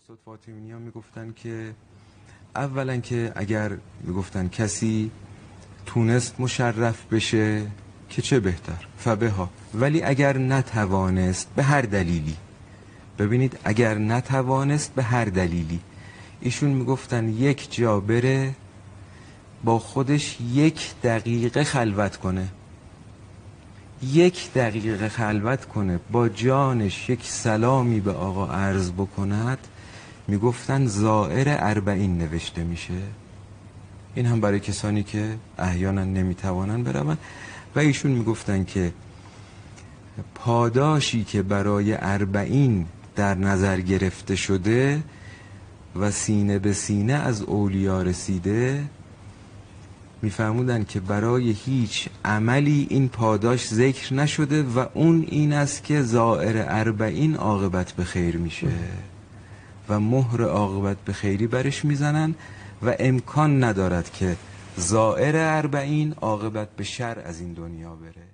استاد فاطمی‌نیا میگفتن که اولا که اگر میگفتن کسی تونست مشرف بشه که چه بهتر فبها، ولی اگر نتوانست به هر دلیلی، ببینید اگر نتوانست به هر دلیلی، ایشون میگفتن یک جا بره با خودش 1 دقیقه خلوت کنه، 1 دقیقه خلوت کنه، با جانش یک سلامی به آقا عرض بکند، میگفتن زائر 40 نوشته میشه. این هم برای کسانی که احیانا نمیتوانن برون. و ایشون میگفتن که پاداشی که برای 40 در نظر گرفته شده و سینه به سینه از اولیا رسیده، میفرمودن که برای هیچ عملی این پاداش ذکر نشده و اون این است که زائر 40 عاقبت به خیر میشه و مهر عاقبت به خیری برش میزنن و امکان ندارد که زائر 40 عاقبت به شر از این دنیا بره.